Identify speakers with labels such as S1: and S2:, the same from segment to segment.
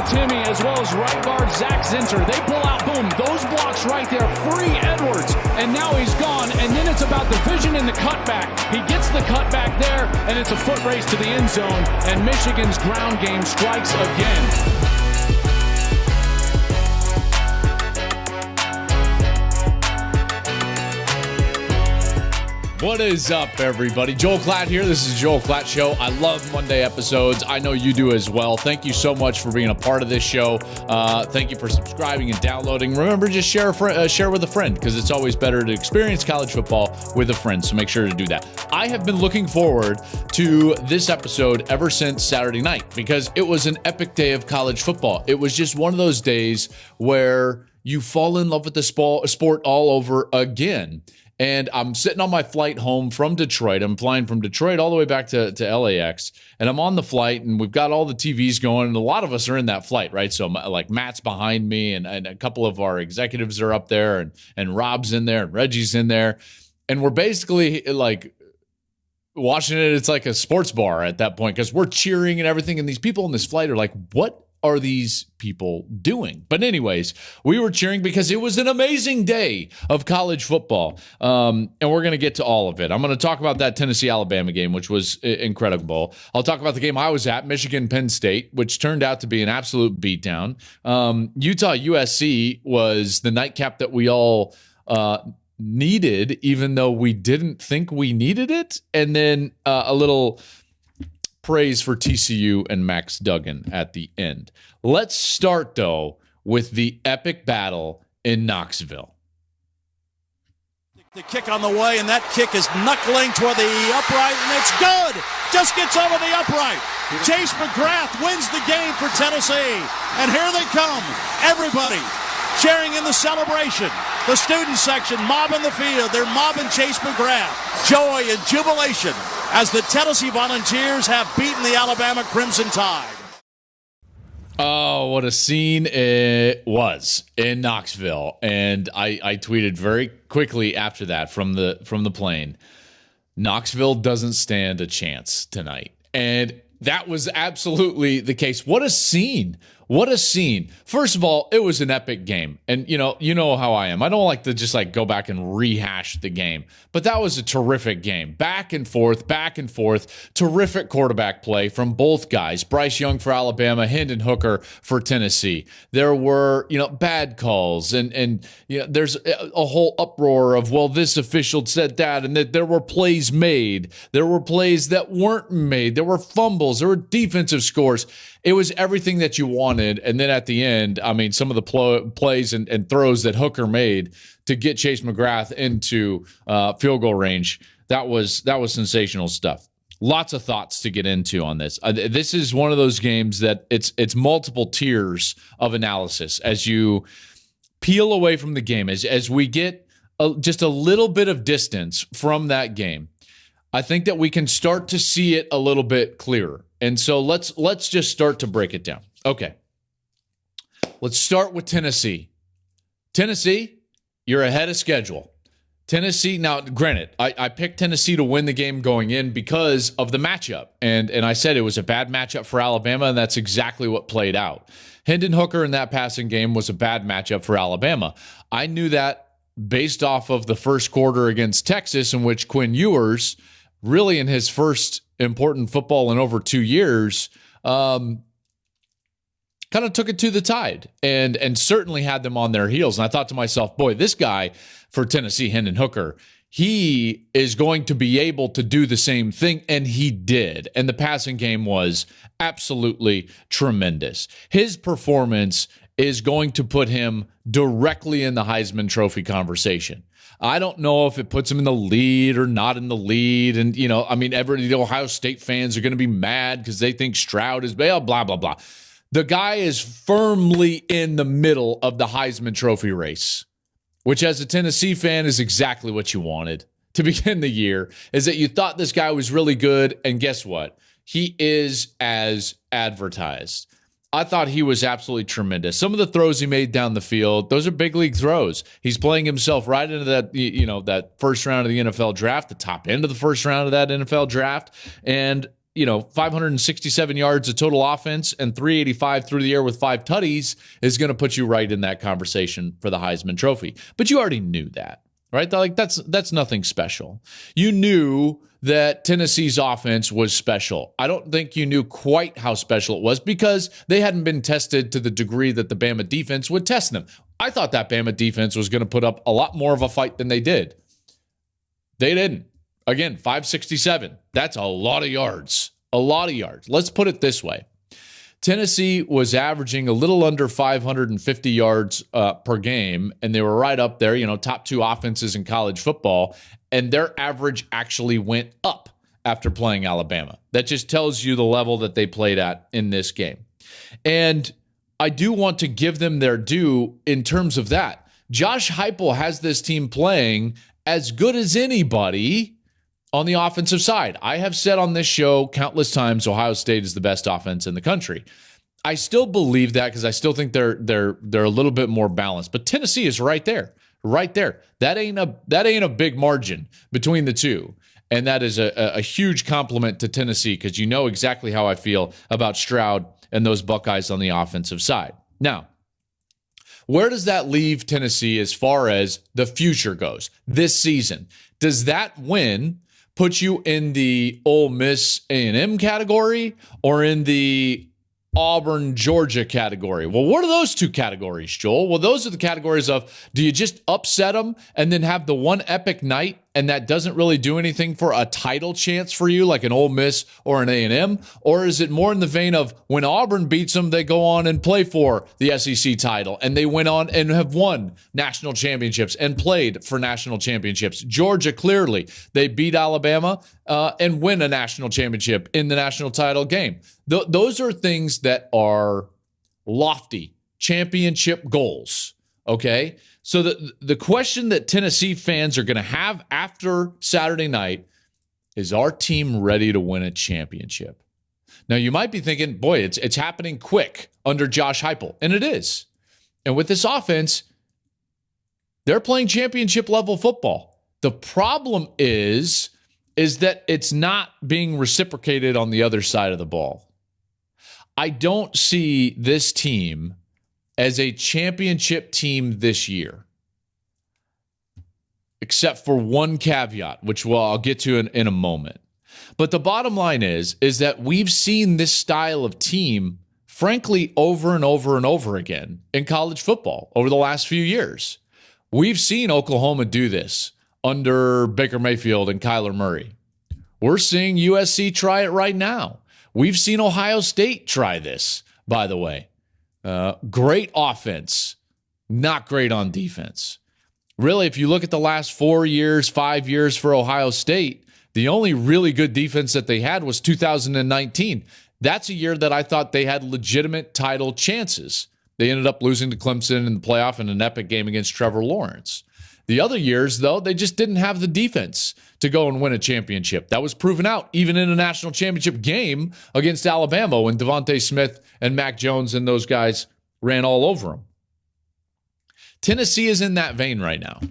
S1: Timmy, as well as right guard Zach Zinter. They pull out, boom, those blocks right there, free Edwards, and now he's gone. And then it's about the vision and the cutback. He gets the cutback there, and it's a foot race to the end zone, and Michigan's ground game strikes again.
S2: What is up, everybody? Joel Klatt here. This is the Joel Klatt Show. I love Monday episodes. I know you do as well. Thank you so much for being a part of this show. Thank you for subscribing and downloading. Remember, just share with a friend, because it's always better to experience college football with a friend, so make sure to do that. I have been looking forward to this episode ever since Saturday night, because it was an epic day of college football. It was just one of those days where you fall in love with the sport all over again. And I'm sitting on my flight home from Detroit. I'm flying from Detroit all the way back to LAX. And I'm on the flight, and we've got all the TVs going. And a lot of us are in that flight, right? So like Matt's behind me, and a couple of our executives are up there, and Rob's in there, and Reggie's in there. And we're basically like watching it. It's like a sports bar at that point, because we're cheering and everything. And these people in this flight are like, what are these people doing? But anyways, we were cheering because it was an amazing day of college football. And we're going to get to all of it. I'm going to talk about that Tennessee-Alabama game, which was incredible. I'll talk about the game I was at, Michigan-Penn State, which turned out to be an absolute beatdown. Utah-USC was the nightcap that we all needed, even though we didn't think we needed it. And then a little praise for TCU and Max Duggan at the end. Let's start, though, with the epic battle in Knoxville.
S3: The kick on the way, and that kick is knuckling toward the upright, and it's good! Just gets over the upright. Chase McGrath wins the game for Tennessee. And here they come. Everybody sharing in the celebration. The student section mobbing the field. They're mobbing Chase McGrath. Joy and jubilation as the Tennessee Volunteers have beaten the Alabama Crimson Tide.
S2: Oh, what a scene it was in Knoxville. And I tweeted very quickly after that from the plane, Knoxville doesn't stand a chance tonight. And that was absolutely the case. What a scene. What a scene. First of all, it was an epic game. And you know how I am. I don't like to just go back and rehash the game. But that was a terrific game. Back and forth. Terrific quarterback play from both guys. Bryce Young for Alabama, Hendon Hooker for Tennessee. There were, bad calls and there's a whole uproar of, well, this official said that, and that there were plays made. There were plays that weren't made. There were fumbles. There were defensive scores. It was everything that you wanted. And then at the end, some of the plays and throws that Hooker made to get Chase McGrath into field goal range, that was sensational stuff. Lots of thoughts to get into on this. This is one of those games that it's multiple tiers of analysis as you peel away from the game, as we get just a little bit of distance from that game. I think that we can start to see it a little bit clearer. And so let's just start to break it down. Okay. Let's start with Tennessee. Tennessee, you're ahead of schedule. Tennessee, now granted, I picked Tennessee to win the game going in because of the matchup. And I said it was a bad matchup for Alabama, and that's exactly what played out. Hendon Hooker in that passing game was a bad matchup for Alabama. I knew that based off of the first quarter against Texas, in which Quinn Ewers, really in his first important football in over 2 years, kind of took it to the Tide and certainly had them on their heels. And I thought to myself, boy, this guy for Tennessee, Hendon Hooker, he is going to be able to do the same thing, and he did. And the passing game was absolutely tremendous. His performance is going to put him directly in the Heisman Trophy conversation. I don't know if it puts him in the lead or not in the lead. And, the Ohio State fans are going to be mad because they think Stroud is blah, blah, blah. The guy is firmly in the middle of the Heisman Trophy race, which as a Tennessee fan is exactly what you wanted to begin the year, is that you thought this guy was really good. And guess what? He is as advertised. I thought he was absolutely tremendous. Some of the throws he made down the field, those are big league throws. He's playing himself right into that, that first round of the NFL draft, the top end of the first round of that NFL draft. And 567 yards of total offense and 385 through the air with 5 tutties is going to put you right in that conversation for the Heisman Trophy. But you already knew that, right? Like that's nothing special. You knew that Tennessee's offense was special. I don't think you knew quite how special it was because they hadn't been tested to the degree that the Bama defense would test them. I thought that Bama defense was going to put up a lot more of a fight than they did. They didn't. Again, 567. That's a lot of yards. A lot of yards. Let's put it this way. Tennessee was averaging a little under 550 yards per game, and they were right up there, top 2 offenses in college football, and their average actually went up after playing Alabama. That just tells you the level that they played at in this game. And I do want to give them their due in terms of that. Josh Heupel has this team playing as good as anybody on the offensive side. I have said on this show countless times Ohio State is the best offense in the country. I still believe that because I still think they're a little bit more balanced. But Tennessee is right there. Right there. That ain't a big margin between the two. And that is a huge compliment to Tennessee because you know exactly how I feel about Stroud and those Buckeyes on the offensive side. Now, where does that leave Tennessee as far as the future goes this season? Does that win put you in the Ole Miss A&M category or in the Auburn, Georgia category? Well, what are those 2 categories, Joel? Well, those are the categories of, do you just upset them and then have the one epic night and that doesn't really do anything for a title chance for you like an Ole Miss or an A&M? Or is it more in the vein of when Auburn beats them, they go on and play for the SEC title and they went on and have won national championships and played for national championships? Georgia, clearly, they beat Alabama and win a national championship in the national title game. Those are things that are lofty championship goals, okay? So the question that Tennessee fans are going to have after Saturday night is, our team ready to win a championship? Now, you might be thinking, boy, it's happening quick under Josh Heupel, and it is. And with this offense, they're playing championship level football. The problem is that it's not being reciprocated on the other side of the ball. I don't see this team as a championship team this year, except for one caveat, which I'll get to in a moment. But the bottom line is that we've seen this style of team, frankly, over and over and over again in college football over the last few years. We've seen Oklahoma do this under Baker Mayfield and Kyler Murray. We're seeing USC try it right now. We've seen Ohio State try this, by the way. Great offense, not great on defense. Really, if you look at the last 4 years, 5 years for Ohio State, the only really good defense that they had was 2019. That's a year that I thought they had legitimate title chances. They ended up losing to Clemson in the playoff in an epic game against Trevor Lawrence. The other years, though, they just didn't have the defense to go and win a championship. That was proven out even in a national championship game against Alabama when Devontae Smith and Mac Jones and those guys ran all over them. Tennessee is in that vein right now.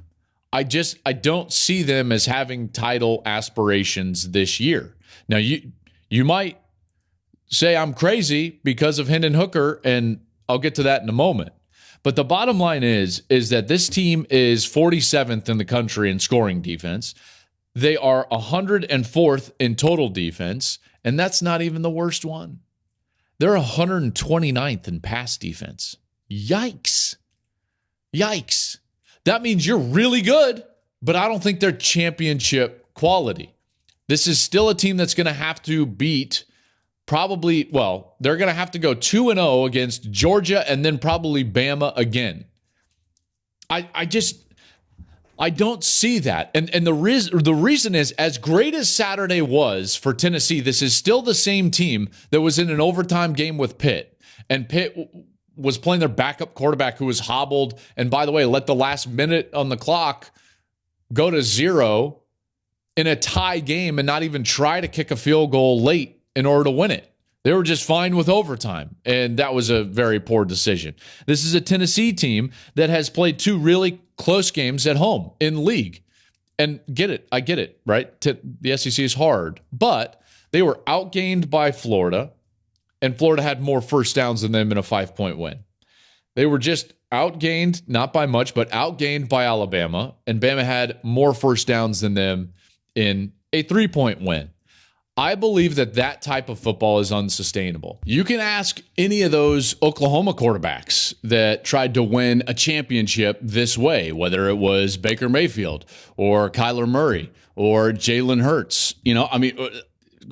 S2: I don't see them as having title aspirations this year. Now, you might say I'm crazy because of Hendon Hooker, and I'll get to that in a moment. But the bottom line is that this team is 47th in the country in scoring defense. They are 104th in total defense, and that's not even the worst one. They're 129th in pass defense. Yikes. Yikes. That means you're really good, but I don't think they're championship quality. This is still a team that's going to have to beat they're going to have to go 2-0 against Georgia and then probably Bama again. I don't see that. And the reason is, as great as Saturday was for Tennessee, this is still the same team that was in an overtime game with Pitt. And Pitt was playing their backup quarterback who was hobbled. And by the way, let the last minute on the clock go to 0 in a tie game and not even try to kick a field goal late in order to win it. They were just fine with overtime, and that was a very poor decision. This is a Tennessee team that has played 2 really close games at home in league. And I get it, right? The SEC is hard, but They were outgained by Florida, and Florida had more first downs than them in a 5-point win. They were just outgained, not by much, but outgained by Alabama, and Bama had more first downs than them in a 3-point win. I believe that type of football is unsustainable. You can ask any of those Oklahoma quarterbacks that tried to win a championship this way, whether it was Baker Mayfield or Kyler Murray or Jalen Hurts.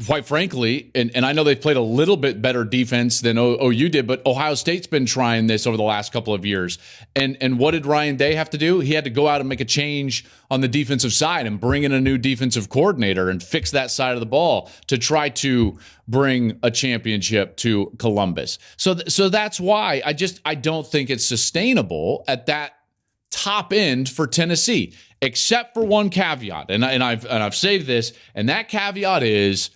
S2: Quite frankly, and I know they played a little bit better defense than OU did, but Ohio State's been trying this over the last couple of years. And what did Ryan Day have to do? He had to go out and make a change on the defensive side and bring in a new defensive coordinator and fix that side of the ball to try to bring a championship to Columbus. So that's why I don't think it's sustainable at that top end for Tennessee, except for one caveat. And I've saved this, and that caveat is,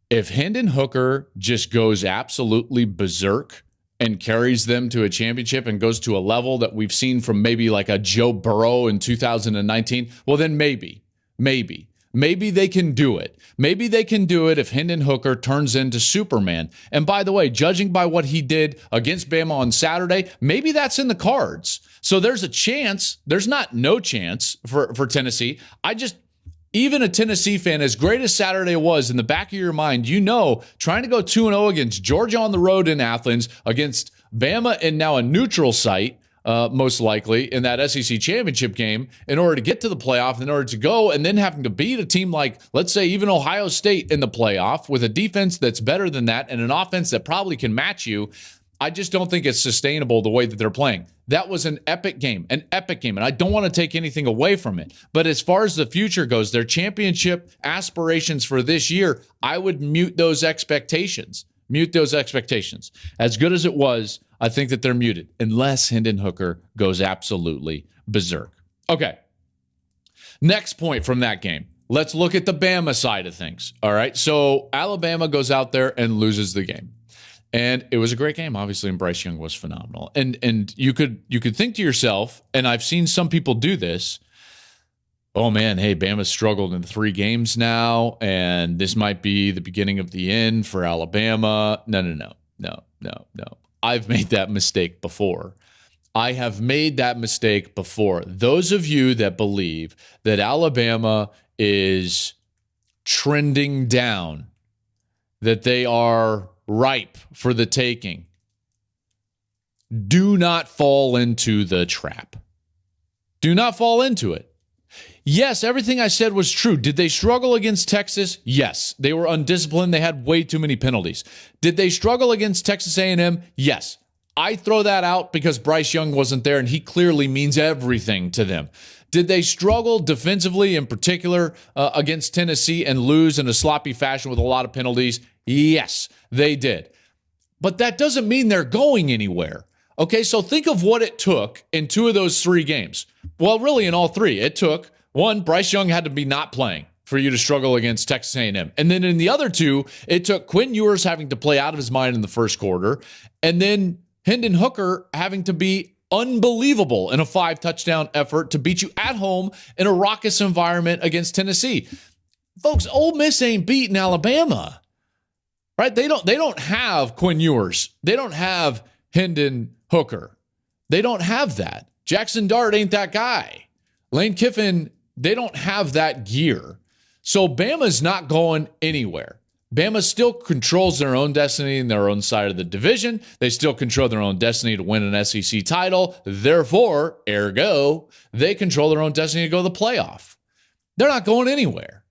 S2: if Hendon Hooker just goes absolutely berserk and carries them to a championship and goes to a level that we've seen from maybe like a Joe Burrow in 2019, well, then maybe they can do it. Maybe they can do it if Hendon Hooker turns into Superman. And by the way, judging by what he did against Bama on Saturday, maybe that's in the cards. So there's a chance. There's not no chance for Tennessee. Even a Tennessee fan, as great as Saturday was, in the back of your mind, trying to go 2-0 against Georgia on the road in Athens, against Bama and now a neutral site, most likely, in that SEC championship game, in order to get to the playoff, in order to go, and then having to beat a team like, let's say, even Ohio State in the playoff, with a defense that's better than that and an offense that probably can match you. I just don't think it's sustainable the way that they're playing. That was an epic game, and I don't want to take anything away from it. But as far as the future goes, their championship aspirations for this year, I would mute those expectations. As good as it was, I think that they're muted, unless Hendon Hooker goes absolutely berserk. Okay, next point from that game. Let's look at the Bama side of things. All right, so Alabama goes out there and loses the game. And it was a great game, obviously, and Bryce Young was phenomenal. And you could think to yourself, and I've seen some people do this, oh man, hey, Bama's struggled in 3 games now, and this might be the beginning of the end for Alabama. No. I've made that mistake before. Those of you that believe that Alabama is trending down, that they are ripe for the taking, do not fall into the trap. Do not fall into it. Yes, everything I said was true. Did they struggle against Texas? Yes. They were undisciplined. They had way too many penalties. Did they struggle against Texas A&M? Yes. I throw that out because Bryce Young wasn't there, and he clearly means everything to them. Did they struggle defensively, in particular, against Tennessee and lose in a sloppy fashion with a lot of penalties? Yes, they did. But that doesn't mean they're going anywhere. Okay, so think of what it took in 2 of those 3 games. Well, really, in all 3. It took, 1, Bryce Young had to be not playing for you to struggle against Texas A&M. And then in the other 2, it took Quinn Ewers having to play out of his mind in the first quarter, and then Hendon Hooker having to be unbelievable in a 5-touchdown effort to beat you at home in a raucous environment against Tennessee. Folks, Ole Miss ain't beating Alabama. Right? They don't have Quinn Ewers. They don't have Hendon Hooker. They don't have that. Jackson Dart ain't that guy. Lane Kiffin, they don't have that gear. So Bama's not going anywhere. Bama still controls their own destiny in their own side of the division. They still control their own destiny to win an SEC title. Therefore, ergo, they control their own destiny to go to the playoff. They're not going anywhere.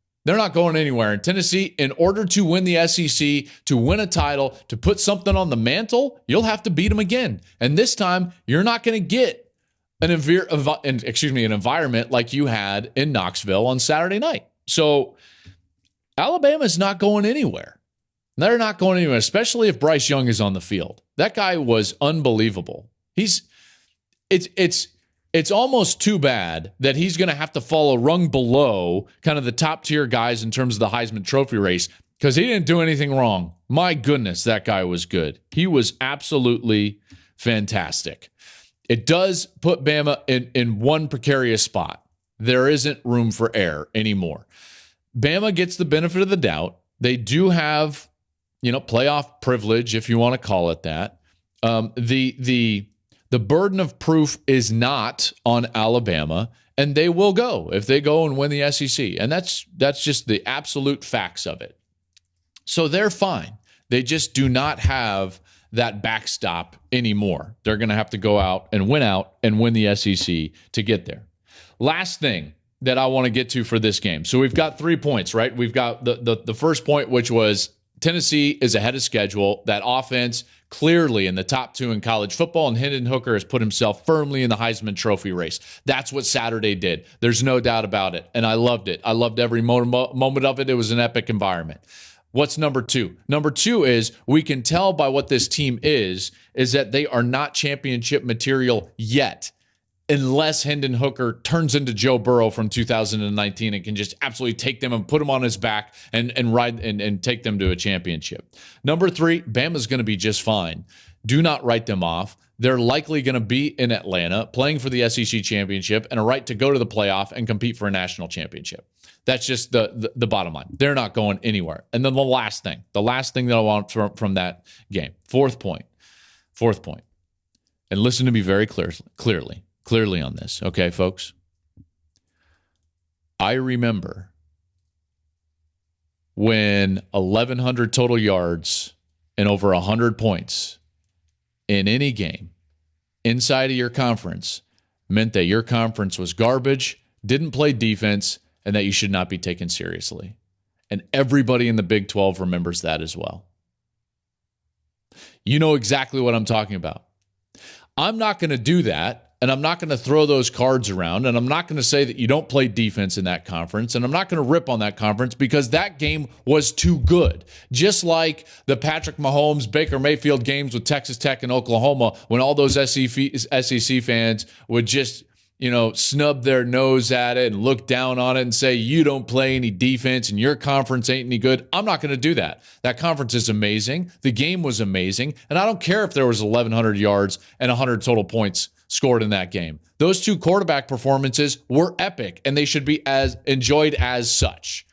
S2: And Tennessee, in order to win the SEC, to win a title, to put something on the mantle, you'll have to beat them again. And this time, you're not going to get an environment like you had in Knoxville on Saturday night. So Alabama's not going anywhere. They're not going anywhere, especially if Bryce Young is on the field. That guy was unbelievable. It's almost too bad that he's going to have to fall a rung below kind of the top tier guys in terms of the Heisman Trophy race, because he didn't do anything wrong. My goodness, that guy was good. He was absolutely fantastic. It does put Bama in one precarious spot. There isn't room for error anymore. Bama gets the benefit of the doubt They do have, playoff privilege, if you want to call it that. The burden of proof is not on Alabama, and they will go if they go and win the SEC. And that's just the absolute facts of it. So they're fine. They just do not have that backstop anymore. They're going to have to go out and win the SEC to get there. Last thing that I want to get to for this game. So we've got 3 points, right? We've got the first point, which was Tennessee is ahead of schedule. That offense clearly in the top 2 in college football, and Hendon Hooker has put himself firmly in the Heisman Trophy race. That's what Saturday did. There's no doubt about it, and I loved it. I loved every moment of it. It was an epic environment. What's number 2? Number 2 is we can tell by what this team is that they are not championship material yet, unless Hendon Hooker turns into Joe Burrow from 2019 and can just absolutely take them and put them on his back and ride and take them to a championship. Number 3, Bama's going to be just fine. Do not write them off. They're likely going to be in Atlanta playing for the SEC championship and a right to go to the playoff and compete for a national championship. That's just the bottom line. They're not going anywhere. And then the last thing that I want from that game, fourth point. And listen to me very clearly on this, okay, folks? I remember when 1,100 total yards and over 100 points in any game inside of your conference meant that your conference was garbage, didn't play defense, and that you should not be taken seriously. And everybody in the Big 12 remembers that as well. You know exactly what I'm talking about. I'm not going to do that, and I'm not going to throw those cards around, and I'm not going to say that you don't play defense in that conference, and I'm not going to rip on that conference because that game was too good. Just like the Patrick Mahomes, Baker Mayfield games with Texas Tech and Oklahoma, when all those SEC fans would just snub their nose at it and look down on it and say, you don't play any defense and your conference ain't any good. I'm not going to do that. That conference is amazing. The game was amazing. And I don't care if there was 1,100 yards and 100 total points scored in that game. Those 2 quarterback performances were epic, and they should be enjoyed as such.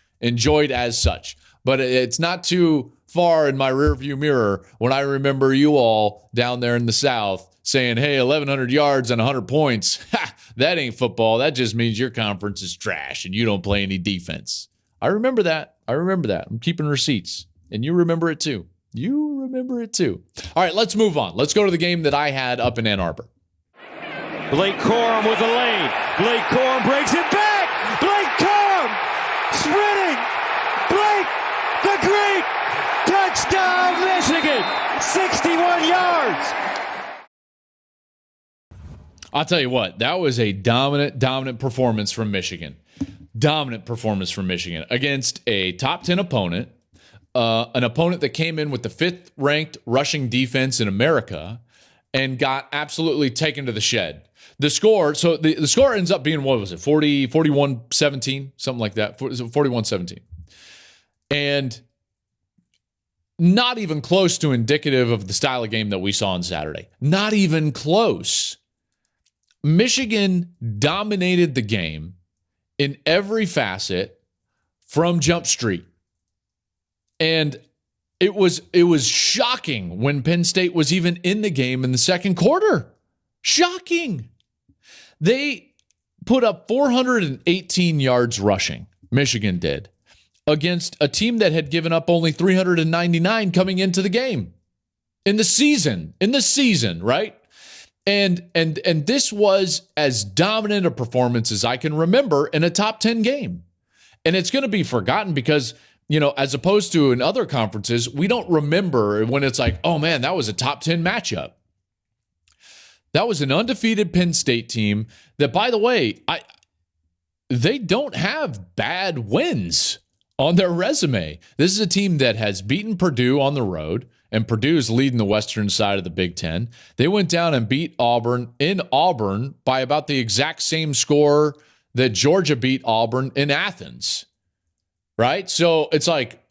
S2: But it's not too far in my rearview mirror when I remember you all down there in the South saying, hey, 1,100 yards and 100 points. Ha! That ain't football. That just means your conference is trash and you don't play any defense. I remember that. I'm keeping receipts. And you remember it too. All right, let's move on. Let's go to the game that I had up in Ann Arbor.
S4: Blake Corum with the lane. Blake Corum breaks it back. Blake Corum sprinting. Blake the Greek. Touchdown, Michigan. 61 yards.
S2: I'll tell you what, that was a dominant performance from Michigan. Against a top 10 opponent, an opponent that came in with the 5th ranked rushing defense in America and got absolutely taken to the shed. The score ends up being, 41-17, something like that, 41-17. And not even close to indicative of the style of game that we saw on Saturday. Not even close. Michigan dominated the game in every facet from Jump Street. And it was shocking when Penn State was even in the game in the second quarter. Shocking. They put up 418 yards rushing, Michigan did, against a team that had given up only 399 coming into the game. In the season, right? And this was as dominant a performance as I can remember in a top 10 game. And it's going to be forgotten because, as opposed to in other conferences, we don't remember when it's like, oh man, that was a top 10 matchup. That was an undefeated Penn State team that, by the way, they don't have bad wins on their resume. This is a team that has beaten Purdue on the road, and Purdue's leading the western side of the Big Ten. They went down and beat Auburn in Auburn by about the exact same score that Georgia beat Auburn in Athens, right? So it's like,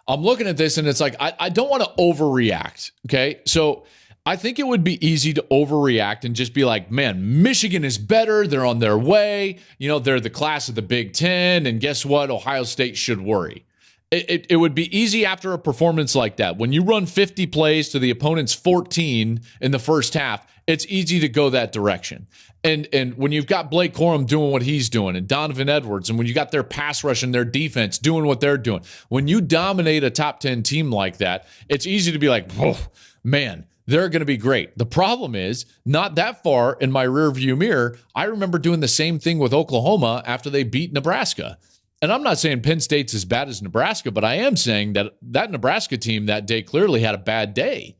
S2: I'm looking at this and it's like, I don't want to overreact, okay? So I think it would be easy to overreact and just be like, man, Michigan is better. They're on their way. They're the class of the Big Ten. And guess what? Ohio State should worry. It would be easy after a performance like that. When you run 50 plays to the opponent's 14 in the first half, it's easy to go that direction. And when you've got Blake Corum doing what he's doing and Donovan Edwards, and when you got their pass rush and their defense doing what they're doing, when you dominate a top 10 team like that, it's easy to be like, oh, man, they're going to be great. The problem is, not that far in my rearview mirror, I remember doing the same thing with Oklahoma after they beat Nebraska. And I'm not saying Penn State's as bad as Nebraska, but I am saying that that Nebraska team that day clearly had a bad day.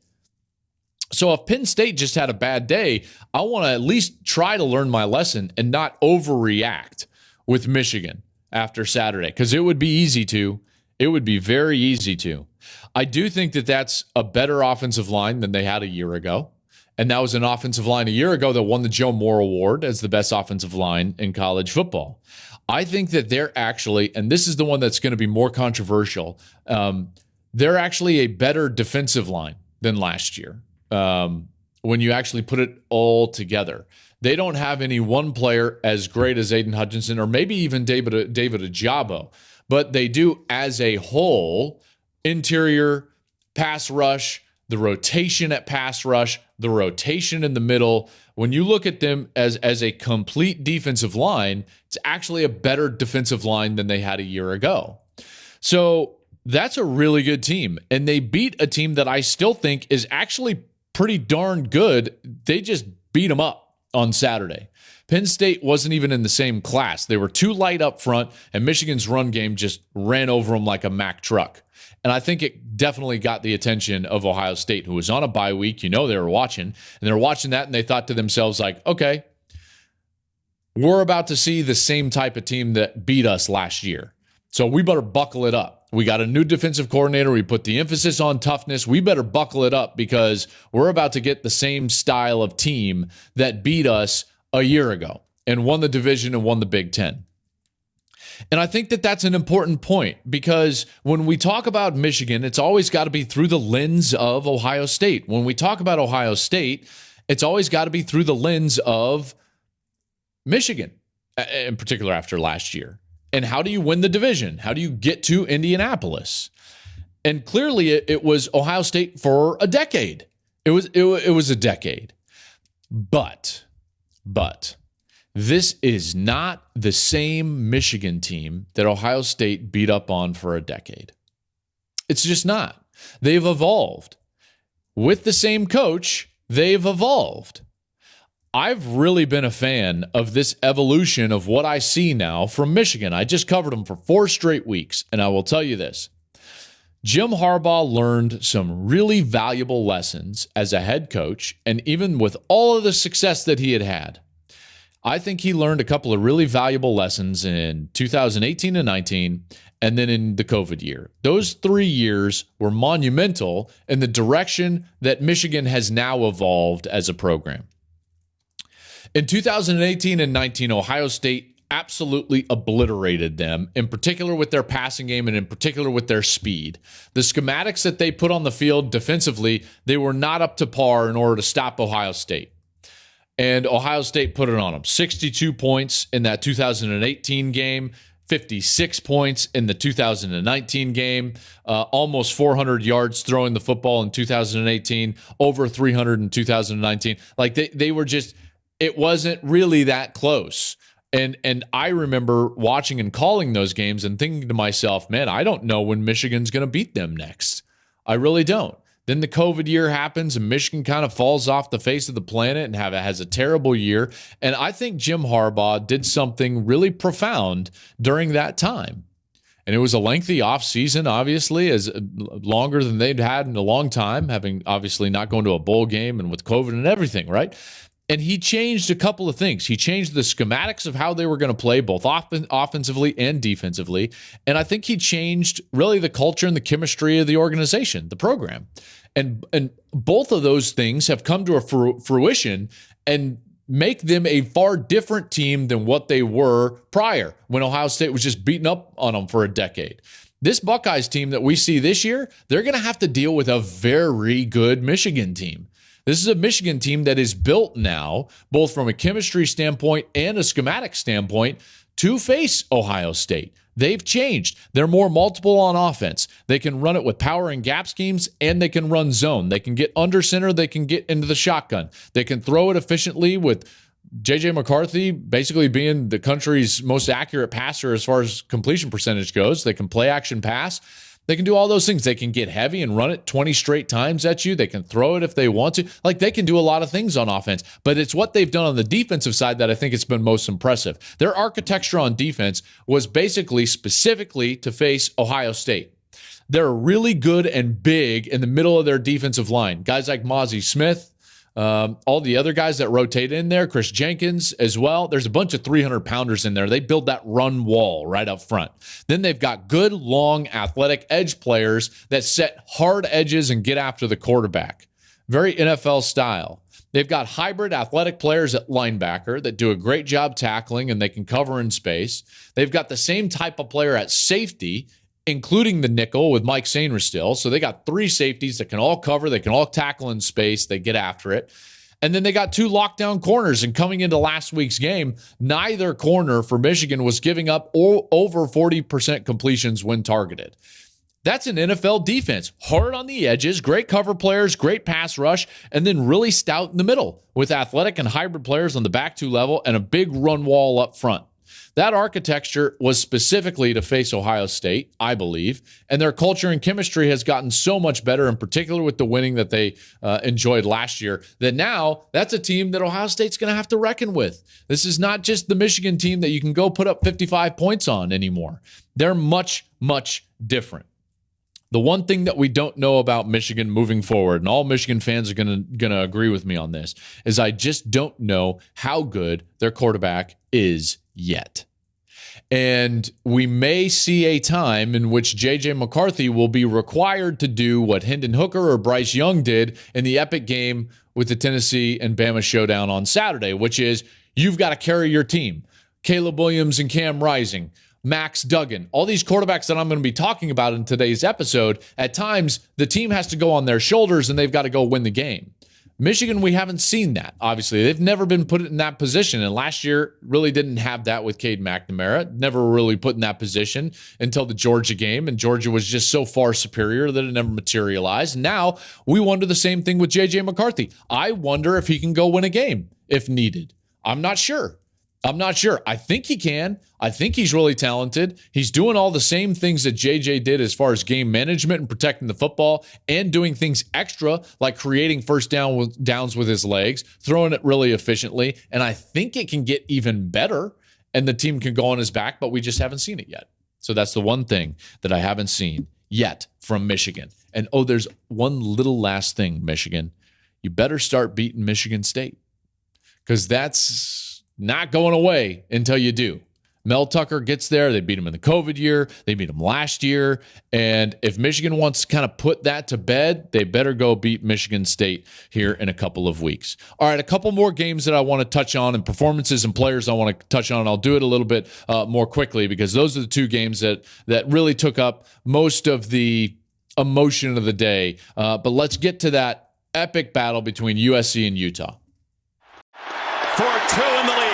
S2: So if Penn State just had a bad day, I want to at least try to learn my lesson and not overreact with Michigan after Saturday, because it would be easy to. It would be very easy to. I do think that that's a better offensive line than they had a year ago. And that was an offensive line a year ago that won the Joe Moore Award as the best offensive line in college football. I think that they're actually, and this is the one that's going to be more controversial, they're actually a better defensive line than last year when you actually put it all together. They don't have any one player as great as Aiden Hutchinson or maybe even David Ojabo, but they do as a whole, interior, pass rush, the rotation at pass rush, the rotation in the middle. When you look at them as a complete defensive line, it's actually a better defensive line than they had a year ago. So that's a really good team. And they beat a team that I still think is actually pretty darn good. They just beat them up on Saturday. Penn State wasn't even in the same class. They were too light up front, and Michigan's run game just ran over them like a Mack truck. And I think it definitely got the attention of Ohio State, who was on a bye week. You know, they were watching, and they were watching that, and they thought to themselves, like, okay, we're about to see the same type of team that beat us last year. So we better buckle it up. We got a new defensive coordinator. We put the emphasis on toughness. We better buckle it up because we're about to get the same style of team that beat us a year ago and won the division and won the Big Ten. And I think that that's an important point because when we talk about Michigan, it's always got to be through the lens of Ohio State. When we talk about Ohio State, it's always got to be through the lens of Michigan, in particular after last year. And how do you win the division? How do you get to Indianapolis? And clearly it was Ohio State for a decade. It was a decade. But this is not the same Michigan team that Ohio State beat up on for a decade. It's just not. They've evolved. With the same coach, they've evolved. I've really been a fan of this evolution of what I see now from Michigan. I just covered them for 4 straight weeks, and I will tell you this. Jim Harbaugh learned some really valuable lessons as a head coach, and even with all of the success that he had, I think he learned a couple of really valuable lessons in 2018 and 19, and then in the COVID year. Those 3 years were monumental in the direction that Michigan has now evolved as a program. In 2018 and 19, Ohio State absolutely obliterated them, in particular with their passing game and in particular with their speed. The schematics that they put on the field defensively, they were not up to par in order to stop Ohio State. And Ohio State put it on them. 62 points in that 2018 game, 56 points in the 2019 game, almost 400 yards throwing the football in 2018, over 300 in 2019. Like they were just, it wasn't really that close. And I remember watching and calling those games and thinking to myself, man, I don't know when Michigan's going to beat them next. I really don't. Then the COVID year happens and Michigan kind of falls off the face of the planet and has a terrible year. And I think Jim Harbaugh did something really profound during that time. And it was a lengthy offseason, obviously, as longer than they'd had in a long time, having obviously not gone to a bowl game and with COVID and everything, right? And he changed a couple of things. He changed the schematics of how they were going to play, both offensively and defensively. And I think he changed really the culture and the chemistry of the organization, the program. And both of those things have come to a fruition and make them a far different team than what they were prior, when Ohio State was just beating up on them for a decade. This Buckeyes team that we see this year, they're going to have to deal with a very good Michigan team. This is a Michigan team that is built now, both from a chemistry standpoint and a schematic standpoint, to face Ohio State. They've changed. They're more multiple on offense. They can run it with power and gap schemes, and they can run zone. They can get under center. They can get into the shotgun. They can throw it efficiently with J.J. McCarthy basically being the country's most accurate passer as far as completion percentage goes. They can play action pass. They can do all those things. They can get heavy and run it 20 straight times at you. They can throw it if they want to. Like, they can do a lot of things on offense, but it's what they've done on the defensive side that I think it's been most impressive. Their architecture on defense was basically specifically to face Ohio State. They're really good and big in the middle of their defensive line. Guys like Mozzie Smith, all the other guys that rotate in there, Chris Jenkins as well. There's a bunch of 300-pounders in there. They build that run wall right up front. Then they've got good, long, athletic edge players that set hard edges and get after the quarterback. Very NFL style. They've got hybrid athletic players at linebacker that do a great job tackling and they can cover in space. They've got the same type of player at safety, including the nickel with Mike Sainristil. So they got 3 safeties that can all cover. They can all tackle in space. They get after it. And then they got 2 lockdown corners. And coming into last week's game, neither corner for Michigan was giving up over 40% completions when targeted. That's an NFL defense. Hard on the edges, great cover players, great pass rush, and then really stout in the middle with athletic and hybrid players on the back 2 level and a big run wall up front. That architecture was specifically to face Ohio State, I believe, and their culture and chemistry has gotten so much better, in particular with the winning that they enjoyed last year, that now that's a team that Ohio State's going to have to reckon with. This is not just the Michigan team that you can go put up 55 points on anymore. They're much, much different. The one thing that we don't know about Michigan moving forward, and all Michigan fans are going to agree with me on this, is I just don't know how good their quarterback is yet. And we may see a time in which J.J. McCarthy will be required to do what Hendon Hooker or Bryce Young did in the epic game with the Tennessee and Bama showdown on Saturday, which is you've got to carry your team. Caleb Williams and Cam Rising, Max Duggan, all these quarterbacks that I'm going to be talking about in today's episode, at times the team has to go on their shoulders and they've got to go win the game. Michigan, we haven't seen that. Obviously, they've never been put in that position. And last year really didn't have that with Cade McNamara. Never really put in that position until the Georgia game. And Georgia was just so far superior that it never materialized. Now we wonder the same thing with J.J. McCarthy. I wonder if he can go win a game if needed. I'm not sure. I think he can. I think he's really talented. He's doing all the same things that JJ did as far as game management and protecting the football and doing things extra like creating first downs with his legs, throwing it really efficiently. And I think it can get even better and the team can go on his back, but we just haven't seen it yet. So that's the one thing that I haven't seen yet from Michigan. And there's one little last thing, Michigan. You better start beating Michigan State because that's not going away until you do. Mel Tucker gets there. They beat him in the COVID year. They beat him last year. And if Michigan wants to kind of put that to bed, they better go beat Michigan State here in a couple of weeks. All right, a couple more games that I want to touch on and performances and players I want to touch on. I'll do it a little bit more quickly because those are the 2 games that really took up most of the emotion of the day. But let's get to that epic battle between USC and Utah.
S4: 4-2 in the lead.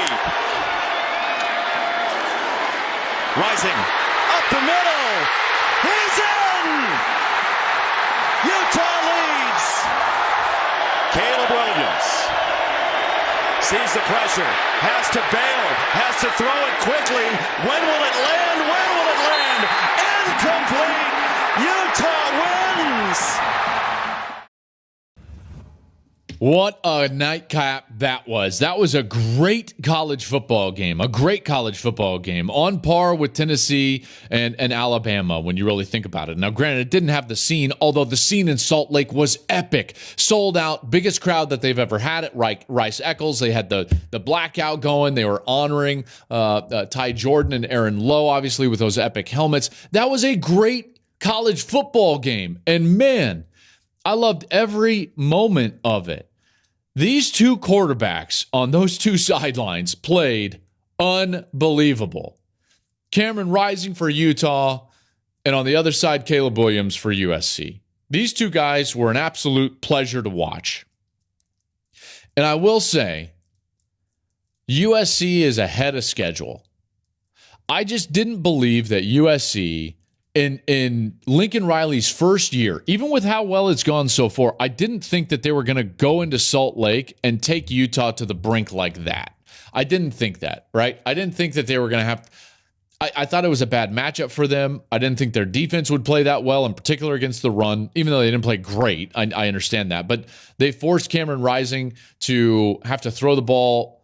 S4: Rising up the middle. He's in! Utah leads. Caleb Williams sees the pressure, has to bail, has to throw it quickly. When will it land? Where will it land? Incomplete. Utah wins.
S2: What a nightcap that was. That was a great college football game. On par with Tennessee and Alabama when you really think about it. Now, granted, it didn't have the scene, although the scene in Salt Lake was epic. Sold out, biggest crowd that they've ever had at Rice Eccles. They had the blackout going. They were honoring Ty Jordan and Aaron Lowe, obviously, with those epic helmets. That was a great college football game. And man, I loved every moment of it. These 2 quarterbacks on those 2 sidelines played unbelievable. Cameron Rising for Utah, and on the other side, Caleb Williams for USC. These 2 guys were an absolute pleasure to watch. And I will say, USC is ahead of schedule. I just didn't believe that USC in Lincoln Riley's first year, even with how well it's gone so far, I didn't think that they were going to go into Salt Lake and take Utah to the brink like that. I didn't think that, right? I didn't think that they were going to have. I thought it was a bad matchup for them. I didn't think their defense would play that well, in particular against the run, even though they didn't play great. I understand that. But they forced Cameron Rising to have to throw the ball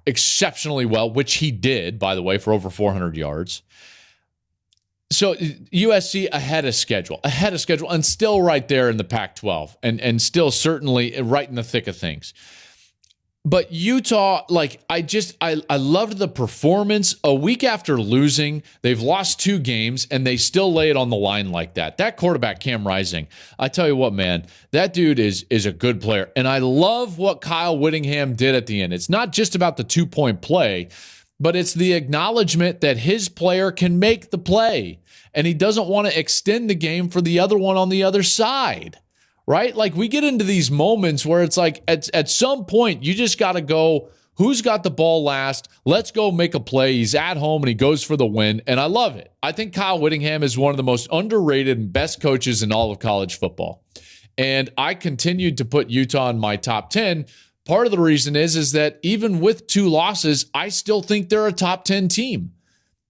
S2: exceptionally well, which he did, by the way, for over 400 yards. So USC ahead of schedule, and still right there in the Pac-12, and still certainly right in the thick of things. But Utah, I loved the performance. A week after losing, they've lost 2 games, and they still lay it on the line like that. That quarterback, Cam Rising, I tell you what, man, that dude is a good player. And I love what Kyle Whittingham did at the end. It's not just about the 2-point play, but it's the acknowledgement that his player can make the play, and he doesn't want to extend the game for the other one on the other side. Right? Like, we get into these moments where it's like at some point you just got to go, who's got the ball last? Let's go make a play. He's at home and he goes for the win. And I love it. I think Kyle Whittingham is one of the most underrated and best coaches in all of college football. And I continued to put Utah in my top 10. Part of the reason is that even with 2 losses, I still think they're a top 10 team.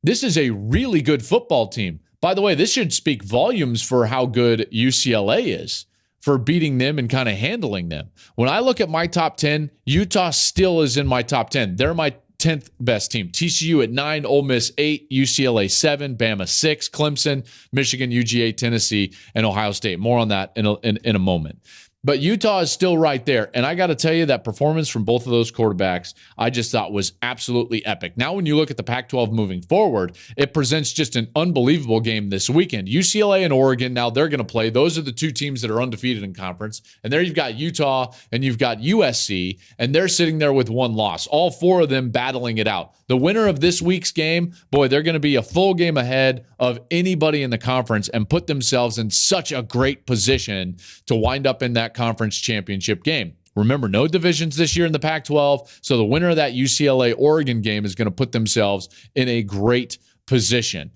S2: This is a really good football team. By the way, this should speak volumes for how good UCLA is, for beating them and kind of handling them. When I look at my top 10, Utah still is in my top 10. They're my 10th best team. TCU at 9, Ole Miss 8, UCLA 7, Bama 6, Clemson, Michigan, UGA, Tennessee, and Ohio State. More on that in a moment. But Utah is still right there. And I got to tell you, that performance from both of those quarterbacks, I just thought was absolutely epic. Now, when you look at the Pac-12 moving forward, it presents just an unbelievable game this weekend. UCLA and Oregon, now they're going to play. Those are the 2 teams that are undefeated in conference. And there you've got Utah and you've got USC, and they're sitting there with 1 loss. All 4 of them battling it out. The winner of this week's game, boy, they're going to be a full game ahead of anybody in the conference and put themselves in such a great position to wind up in that conference championship game. Remember, no divisions this year in the Pac-12, so the winner of that UCLA-Oregon game is going to put themselves in a great position.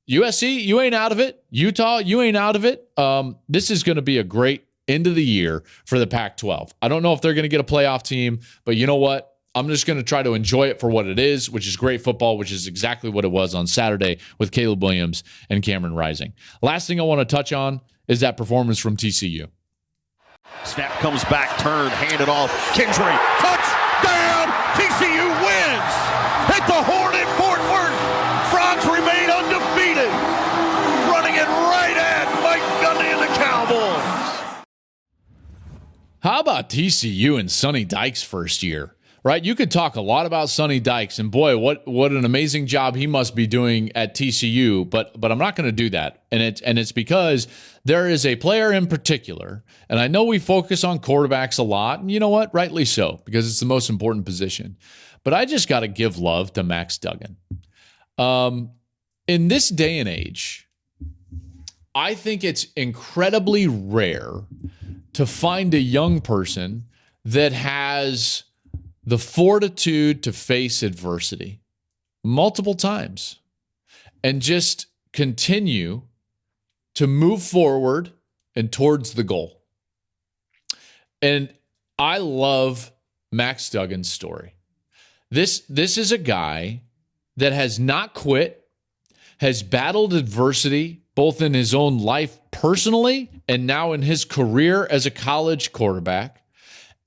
S2: USC, you ain't out of it. Utah, you ain't out of it. This is going to be a great end of the year for the Pac-12. I don't know if they're going to get a playoff team, but you know what? I'm just going to try to enjoy it for what it is, which is great football, which is exactly what it was on Saturday with Caleb Williams and Cameron Rising. Last thing I want to touch on is that performance from TCU.
S3: Snap comes back, turned, handed off. Kingsbury, touchdown! TCU wins at the Horned Frogs. Frogs remain undefeated, running it right at Mike Gundy and the Cowboys.
S2: How about TCU and Sonny Dykes' first year? Right? You could talk a lot about Sonny Dykes, and boy, what an amazing job he must be doing at TCU, but I'm not going to do that. And it's because there is a player in particular, and I know we focus on quarterbacks a lot, and you know what? Rightly so, because it's the most important position. But I just got to give love to Max Duggan. In this day and age, I think it's incredibly rare to find a young person that has the fortitude to face adversity multiple times and just continue to move forward and towards the goal. And I love Max Duggan's story. This is a guy that has not quit, has battled adversity both in his own life personally and now in his career as a college quarterback,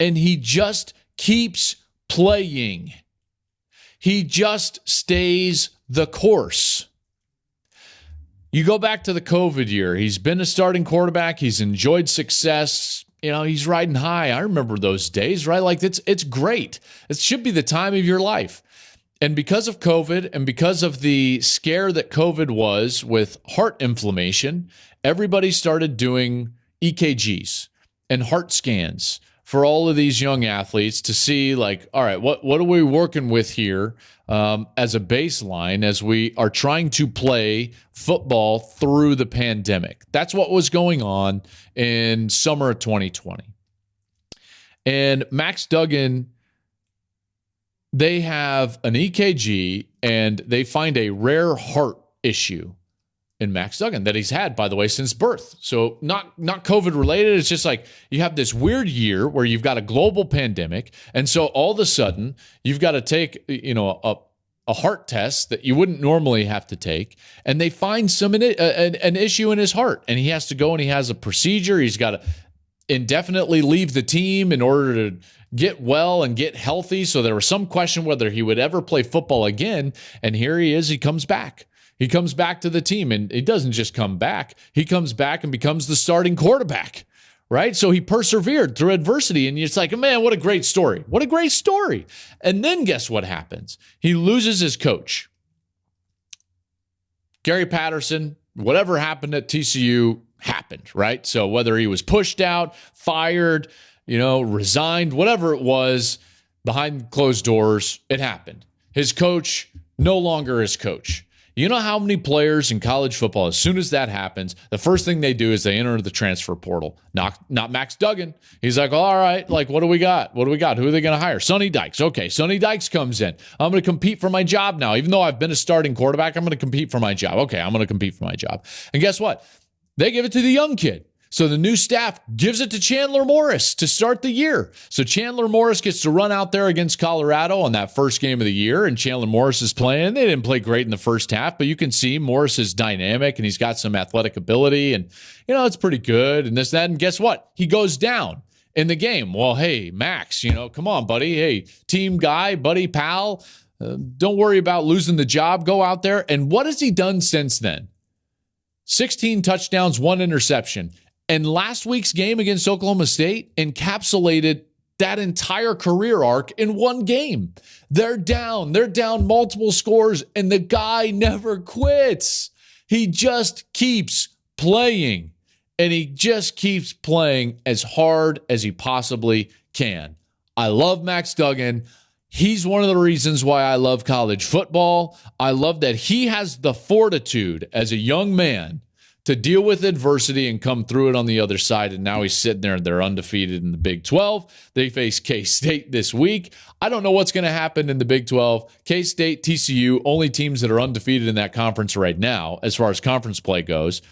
S2: and he just keeps playing. He just stays the course. You go back to the COVID year. He's been a starting quarterback. He's enjoyed success. He's riding high. I remember those days, right? Like it's great. It should be the time of your life. And because of COVID and because of the scare that COVID was with heart inflammation, everybody started doing EKGs and heart scans for all of these young athletes to see, like, all right, what are we working with here as a baseline as we are trying to play football through the pandemic? That's what was going on in summer of 2020. And Max Duggan they have an EKG and they find a rare heart issue in Max Duggan that he's had, by the way, since birth. So not COVID related. It's just like you have this weird year where you've got a global pandemic. And so all of a sudden you've got to take, a heart test that you wouldn't normally have to take. And they find an issue in his heart, and he has to go and he has a procedure. He's got to indefinitely leave the team in order to get well and get healthy. So there was some question whether he would ever play football again. And here he is. He comes back. He comes back to the team, and he doesn't just come back. He comes back and becomes the starting quarterback, right? So he persevered through adversity, and it's like, man, what a great story. What a great story. And then guess what happens? He loses his coach. Gary Patterson, whatever happened at TCU happened, right? So whether he was pushed out, fired, resigned, whatever it was, behind closed doors, it happened. His coach, no longer his coach. You know how many players in college football, as soon as that happens, the first thing they do is they enter the transfer portal. Not Max Duggan. He's like, all right, like, what do we got? What do we got? Who are they going to hire? Sonny Dykes. Okay, Sonny Dykes comes in. I'm going to compete for my job now. Even though I've been a starting quarterback, I'm going to compete for my job. Okay, I'm going to compete for my job. And guess what? They give it to the young kid. So the new staff gives it to Chandler Morris to start the year. So Chandler Morris gets to run out there against Colorado on that first game of the year, and Chandler Morris is playing. They didn't play great in the first half, but you can see Morris is dynamic, and he's got some athletic ability, and, it's pretty good, and this, that, and guess what? He goes down in the game. Well, hey, Max, come on, buddy. Hey, team guy, buddy, pal, don't worry about losing the job. Go out there. And what has he done since then? 16 touchdowns, 1 interception. And last week's game against Oklahoma State encapsulated that entire career arc in one game. They're down multiple scores, and the guy never quits. He just keeps playing, and he just keeps playing as hard as he possibly can. I love Max Duggan. He's one of the reasons why I love college football. I love that he has the fortitude as a young man to deal with adversity and come through it on the other side. And now he's sitting there and they're undefeated in the Big 12. They face K-State this week. I don't know what's going to happen in the Big 12. K-State, TCU, only teams that are undefeated in that conference right now as far as conference play goes.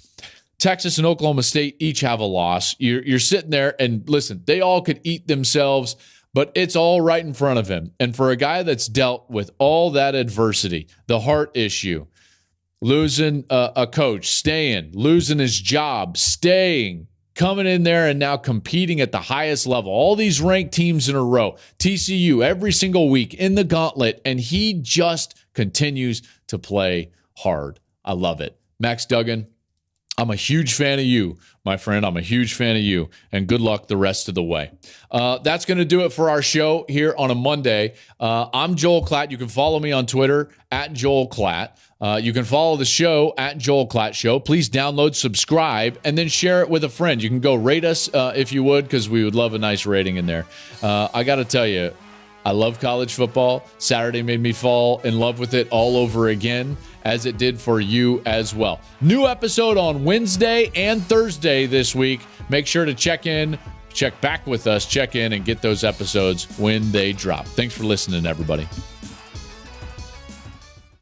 S2: Texas and Oklahoma State each have a loss. You're sitting there and listen, they all could eat themselves, but it's all right in front of him. And for a guy that's dealt with all that adversity, the heart issue, losing a coach, staying, losing his job, staying, coming in there and now competing at the highest level. All these ranked teams in a row. TCU every single week in the gauntlet, and he just continues to play hard. I love it. Max Duggan, I'm a huge fan of you, my friend. I'm a huge fan of you, and good luck the rest of the way. That's going to do it for our show here on a Monday. I'm Joel Klatt. You can follow me on Twitter at Joel Klatt. You can follow the show at Joel Klatt Show. Please download, subscribe, and then share it with a friend. You can go rate us if you would, because we would love a nice rating in there. I got to tell you, I love college football. Saturday made me fall in love with it all over again, as it did for you as well. New episode on Wednesday and Thursday this week. Make sure to check back with us, check in, and get those episodes when they drop. Thanks for listening, everybody.